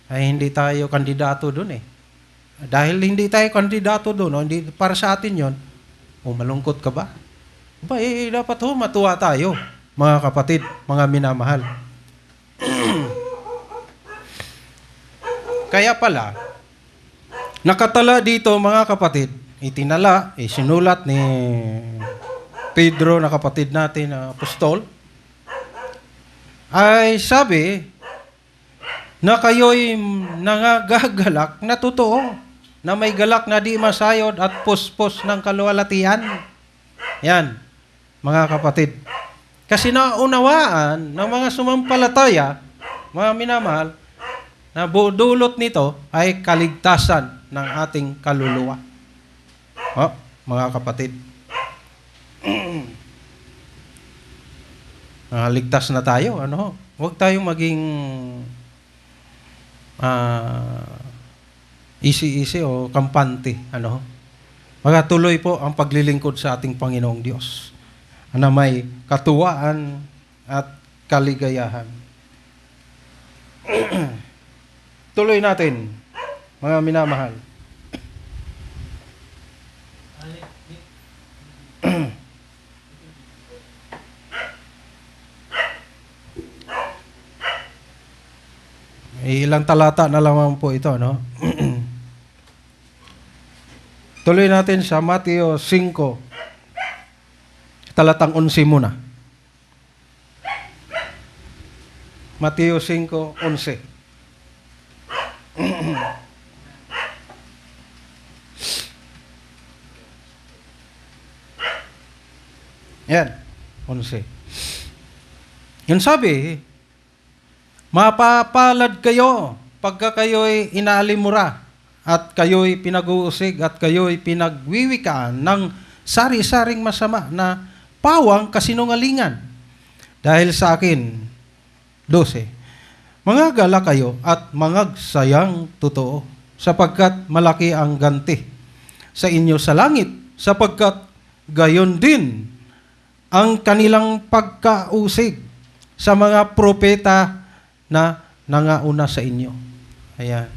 Ay hindi tayo kandidato doon eh. Dahil hindi tayo kandidato doon, o hindi para sa atin yon, malungkot ka ba? Ba, dapat matuwa tayo, mga kapatid, mga minamahal. Kaya pala, nakatala dito mga kapatid, itinala, sinulat ni Pedro na kapatid natin na apostol, ay sabi na kayo'y nangagagalak na totoo, na may galak na di masayod at puspos ng kaluwalhatian. Yan, mga kapatid. Kasi naunawaan ng mga sumampalataya, mga minamahal, na dulot nito ay kaligtasan ng ating kaluluwa. Mga kapatid. Ligtas na tayo, Huwag tayong maging easy o kampante, Magatuloy po ang paglilingkod sa ating Panginoong Diyos na may katuwaan at kaligayahan. Tuloy natin, mga minamahal. Ilang talata na lamang po ito, Tuloy natin sa Mateo 5, talatang 11 muna. Mateo 5:11. Yan, 11. Yan sabi, mapapalad kayo pagka kayo'y inaalimura at kayo'y pinag-uusig at kayo'y pinagwiwikaan ng sari-saring masama na pawang kasinungalingan. Dahil sa akin, 12, mangagala kayo at mangagsayang totoo, sapagkat malaki ang ganti sa inyo sa langit, sapagkat gayon din ang kanilang pagkausig sa mga propeta na nangauna sa inyo. Ayan.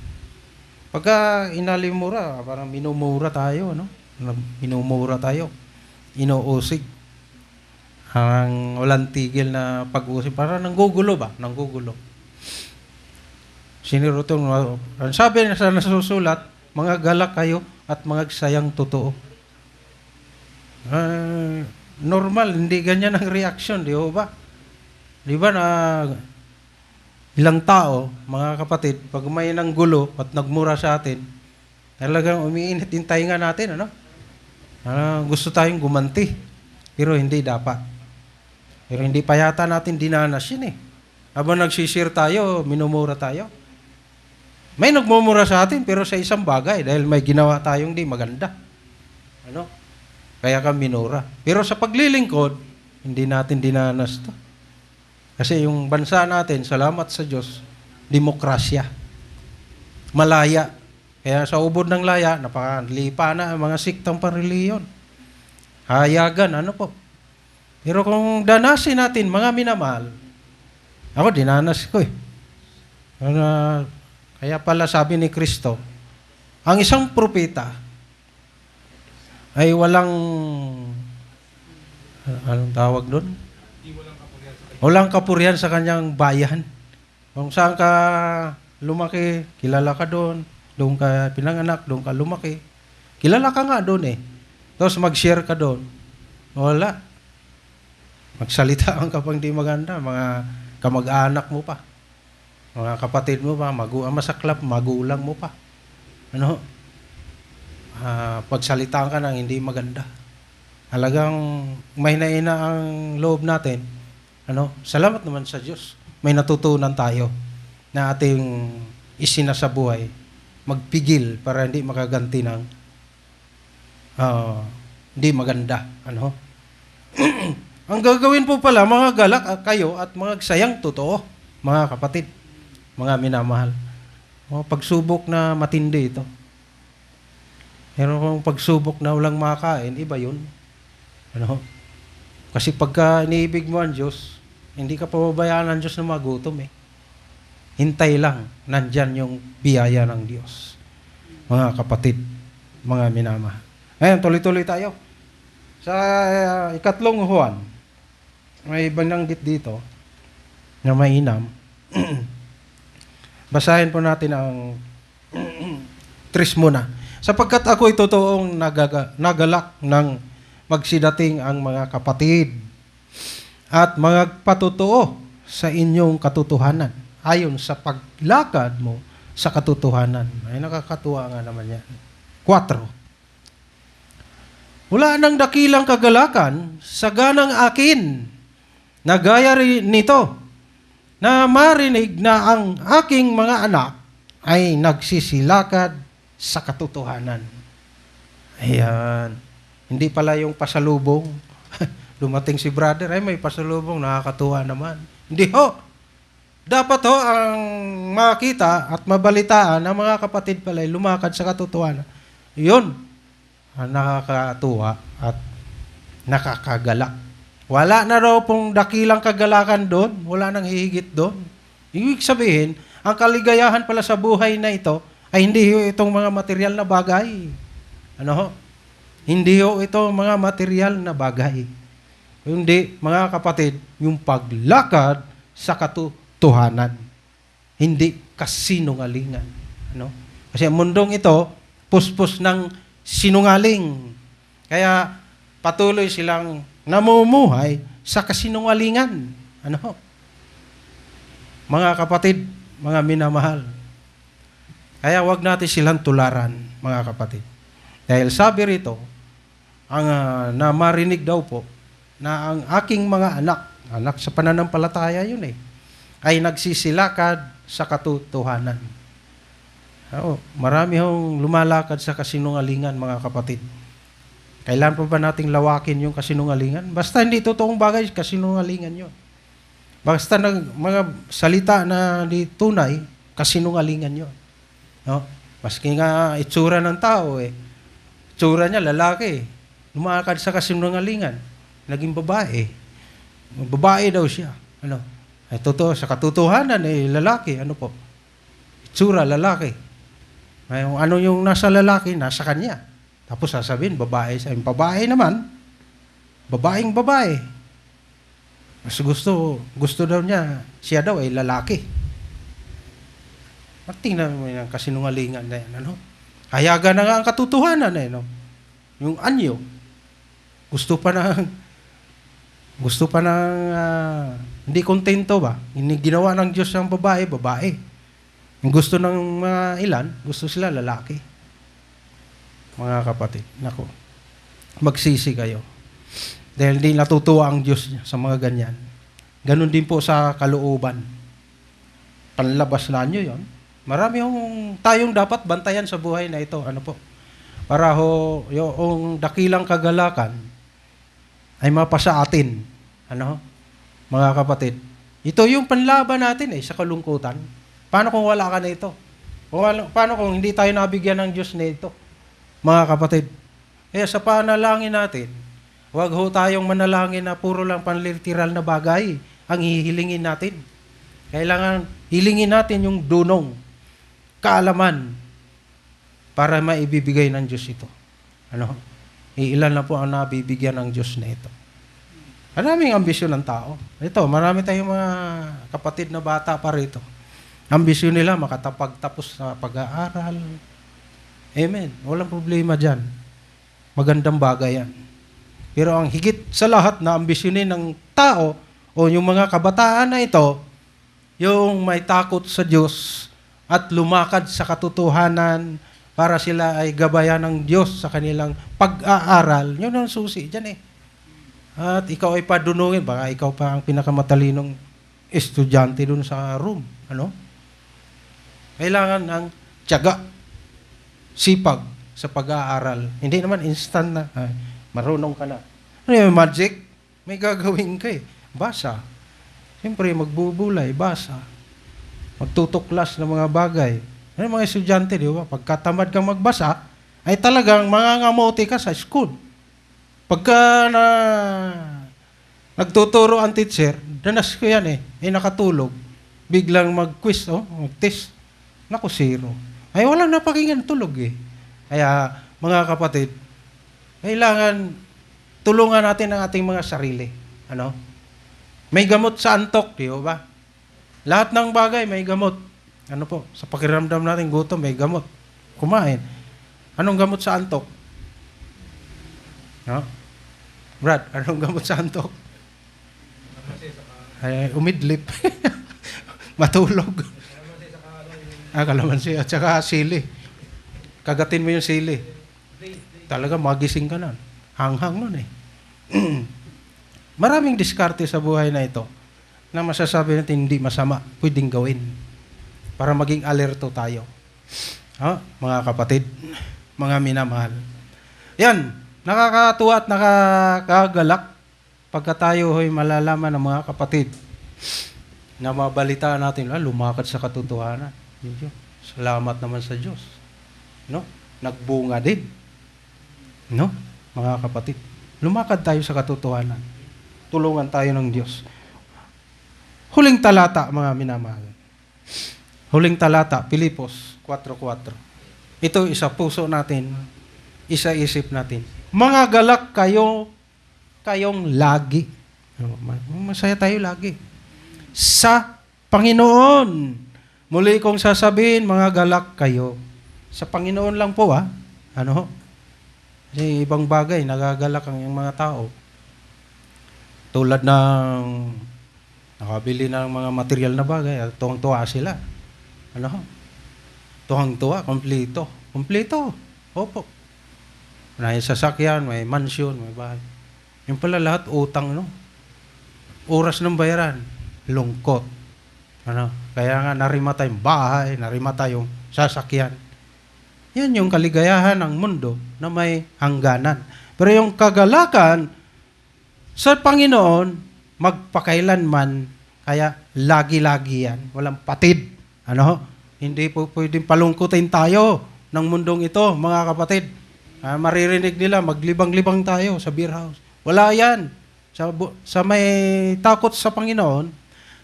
Pagka inalimura, parang minumura tayo, Minumura tayo. Inuusig. Ang walang tigil na pag-usig. Parang nanggugulo ba? Nanggugulo. Sinirutong, ang sabi na sa nasusulat, mga galak kayo at mga sayang totoo. Normal, hindi ganyan ang reaction, di ba? Di ba na ilang tao, mga kapatid, pag may nang gulo at nagmura sa atin, talagang umiinit yung tainga natin, gusto tayong gumanti, pero hindi dapat. Pero hindi pa yata natin dinanas yun eh. Habang nagsishare tayo, minumura tayo. May nagmumura sa atin, pero sa isang bagay, dahil may ginawa tayong di maganda. Kaya ka minura. Pero sa paglilingkod, hindi natin dinanas to. Kasi yung bansa natin, salamat sa Diyos, demokrasya. Malaya. Kaya sa ubod ng laya, napakalipa na ang mga siktang panreliyon. Hayagan, po. Pero kung danasin natin, mga minamahal, ako dinanas ko eh. Kaya pala sabi ni Kristo, ang isang propeta ay walang, anong tawag doon? Walang kapurihan sa kanyang bayan. Kung saan ka lumaki, kilala ka doon. Doon ka pinanganak, doon ka lumaki. Kilala ka nga doon eh. Tapos mag-share ka doon. Wala. Magsalita ka pang di maganda. Mga kamag-anak mo pa. Mga kapatid mo pa. Masaklap, magulang mo pa. Pagsalita ka ng hindi maganda. Halagang may naina ang loob natin. Salamat naman sa Diyos. May natutunan tayo na ating isinasabuhay. Magpigil para hindi makaganti ng hindi maganda. Ang gagawin po pala, mga galak kayo at mga sayang totoo, mga kapatid, mga minamahal. Mga pagsubok na matindi ito. Pero kung pagsubok na walang makakain, iba yun. Ano? Kasi pagka iniibig mo ang Diyos, hindi ka pababayaan ng Diyos na magutom eh. Hintay lang, nandyan yung biyaya ng Diyos. Mga kapatid, mga minamahal. Ngayon, tuloy-tuloy tayo. Sa ikatlong Juan, may bananggit dito na mainam. Basahin po natin ang 3 muna. Sapagkat ako'y totoong nagalak ng magsidating ang mga kapatid at magpatotoo sa inyong katotohanan ayon sa paglakad mo sa katotohanan. Ay, nakakatuwa nga naman yan. 4. Wala nang dakilang kagalakan sa ganang akin na gaya rin nito na marinig na ang aking mga anak ay nagsisilakad sa katotohanan. Ayan. Hindi pala yung pasalubong. Dumating si brother, ay may pasalubong, nakakatuwa naman. Hindi ho. Dapat ho ang makita at mabalitaan ng mga kapatid pala ay lumakad sa katotohanan. Yun ang nakakatuwa at nakakagalak. Wala na raw pong dakilang kagalakan doon, wala nang hihigit doon. Ibig sabihin, ang kaligayahan pala sa buhay na ito ay hindi ho itong mga material na bagay. Ano ho? Hindi ho ito mga material na bagay. Hindi, mga kapatid, yung paglakad sa katotohanan. Hindi kasinungalingan. Ano? Kasi ang mundong ito, puspos ng sinungaling. Kaya patuloy silang namumuhay sa kasinungalingan. Ano ho? Mga kapatid, mga minamahal. Kaya wag natin silang tularan, mga kapatid. Dahil sabi rito, ang na marinig daw po, na ang aking mga anak sa pananampalataya yun ay nagsisilakad sa katotohanan. Oo, marami hong lumalakad sa kasinungalingan, mga kapatid. Kailan pa ba nating lawakin yung kasinungalingan? Basta hindi totoong bagay, kasinungalingan yun. Basta ng mga salita na di tunay, kasinungalingan yun. No? Maski nga itsura ng tao itsura niya lalaki, lumakad sa kasinungalingan, naging babae. Babae daw siya. Ano? Ay totoo, sa katotohanan lalaki, ano po? Itsura lalaki. Ay, ano yung nasa lalaki, nasa kanya. Tapos sasabihin, babae sa babae naman, babaeng babae. Mas gusto daw niya, siya daw ay lalaki. At tingnan mo yung kasinungalingan na yan, ano? Hayagan na nga ang katotohanan no? Yung anyo, gusto pa ng hindi kontento ba? Hindi ginawa ng Diyos ang babae, babae. Yung gusto ng mga ilan, gusto sila lalaki. Mga kapatid, nako, magsisi kayo. Dahil hindi natutuwa ang Diyos sa mga ganyan. Ganon din po sa kalooban. Panlabas na nyo yun. Marami tayong dapat bantayan sa buhay na ito. Ano po? Para yung dakilang kagalakan ay mapasa atin. Ano? Mga kapatid. Ito yung panlaban natin sa kalungkutan. Paano kung wala ka na ito? Paano kung hindi tayo nabigyan ng Diyos na ito? Mga kapatid. Kaya sa panalangin natin, huwag ho tayong manalangin na puro lang panliteral na bagay ang hihilingin natin. Kailangan hilingin natin yung dunong, kaalaman, para maibibigay ng Diyos ito. Ano? Ilan na po ang nabibigyan ng Diyos na ito. Maraming ambisyon ng tao. Ito, marami tayong mga kapatid na bata pa rito. Ambisyon nila makatapagtapos sa pag-aaral. Amen. Walang problema dyan. Magandang bagay yan. Pero ang higit sa lahat na ambisyonin ng tao o yung mga kabataan na ito, yung may takot sa Diyos at lumakad sa katotohanan para sila ay gabayan ng Diyos sa kanilang pag-aaral. Yun ang susi dyan At ikaw ay padunungin, baka ikaw pa ang pinakamatalinong estudyante dun sa room. Ano? Kailangan ng tiyaga, sipag sa pag-aaral. Hindi naman instant na, marunong ka na. Ano yung magic? may gagawin ka eh. Basa. Siyempre, magbubulay, basa. Magtutuklas ng mga bagay. Ano mga estudyante, di ba? Pagkatamad kang magbasa, ay talagang mangangamote ka sa school. Pagka nagtuturo ang teacher, danas ko yan nakatulog. Biglang mag-quiz, mag-test. Naku, 0. Ay, walang napakinggan tulog Kaya, mga kapatid, kailangan tulungan natin ang ating mga sarili. Ano? May gamot sa antok, di ba? Lahat ng bagay may gamot. Ano po? Sa pakiramdam natin gutom, may gamot. Kumain. Anong gamot sa antok? No? Brad, anong gamot sa antok? Ay, umidlip. Matulog. Kalamansi at saka sili. Kagatin mo yung sili. Talaga magising ka na. Hanghang nun Maraming diskarte sa buhay na ito na masasabi natin hindi masama, pwedeng gawin para maging alerto tayo. Mga kapatid, mga minamahal. Yan, nakakatuwa at nakakagalak pagka tayo ho'y malalaman ng mga kapatid na mabalitaan natin, lumakad sa katotohanan. Salamat naman sa Diyos. No? Nagbunga din. No? Mga kapatid, lumakad tayo sa katotohanan. Tulungan tayo ng Diyos. Huling talata, mga minamahal. Huling talata, Pilipos 4:4. Ito, isa puso natin, isa isip natin. Mga galak kayong lagi. Masaya tayo lagi. Sa Panginoon. Muli kong sasabihin, mga galak kayo. Sa Panginoon lang po, Ano? Kasi ibang bagay, nagagalak ang mga tao. Tulad ng nakabili ng mga material na bagay, tuwang-tuwa sila. Ano? Tuwang-tuwa, kompleto. Kompleto. Opo. May sasakyan, may mansion, may bahay. Yung pala lahat utang, no? Oras ng bayaran, lungkot. Ano? Kaya nga narimata yung bahay, narimata yung sasakyan. Yan yung kaligayahan ng mundo na may hangganan. Pero yung kagalakan sa Panginoon, magpakailanman, kaya lagi-lagi yan. Walang patid. Ano? Hindi po pwedeng palungkutin tayo ng mundong ito, mga kapatid. Maririnig nila, maglibang-libang tayo sa beer house. Wala yan. Sa may takot sa Panginoon,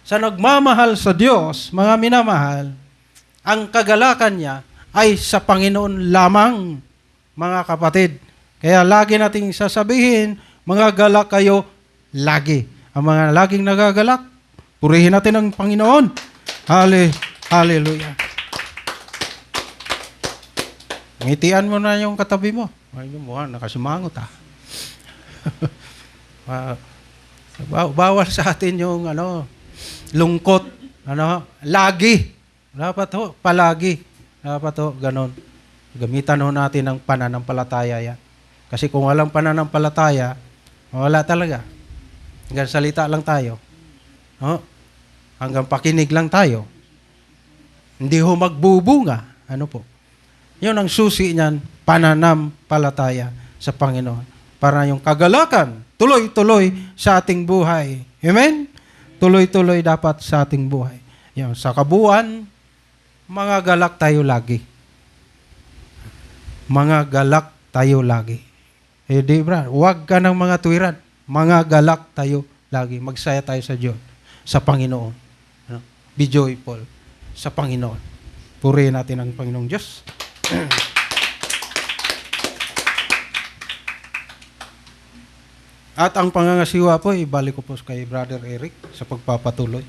sa nagmamahal sa Diyos, mga minamahal, ang kagalakan niya ay sa Panginoon lamang, mga kapatid. Kaya lagi nating sasabihin, mga galak kayo lagi. Ang mga laging nagagalak, purihin natin ang Panginoon. Hallelujah. Ngitian mo na yung katabi mo. Ay, mukhang nakasimangot Bawal sa atin yung lungkot. Lagi. Dapat palagi. Dapat ganon. Gamitan natin ang pananampalataya yan. Kasi kung walang pananampalataya, wala talaga. Hanggang salita lang tayo. Hanggang pakinig lang tayo. Hindi magbubunga. Ano po? Yun ang susi niyan, pananampalataya sa Panginoon. Para yung kagalakan, tuloy-tuloy sa ating buhay. Amen? Tuloy-tuloy dapat sa ating buhay. Yan, sa kabuuan, mga galak tayo lagi. Mga galak tayo lagi. Di ba? Huwag ka ng mga tuwiran. Mga galak tayo lagi. Magsaya tayo sa Diyos, sa Panginoon. Be joyful sa Panginoon. Purihin natin ang Panginoong Diyos. At ang pangangasiwa po, ibalik ko po kay Brother Eric sa pagpapatuloy.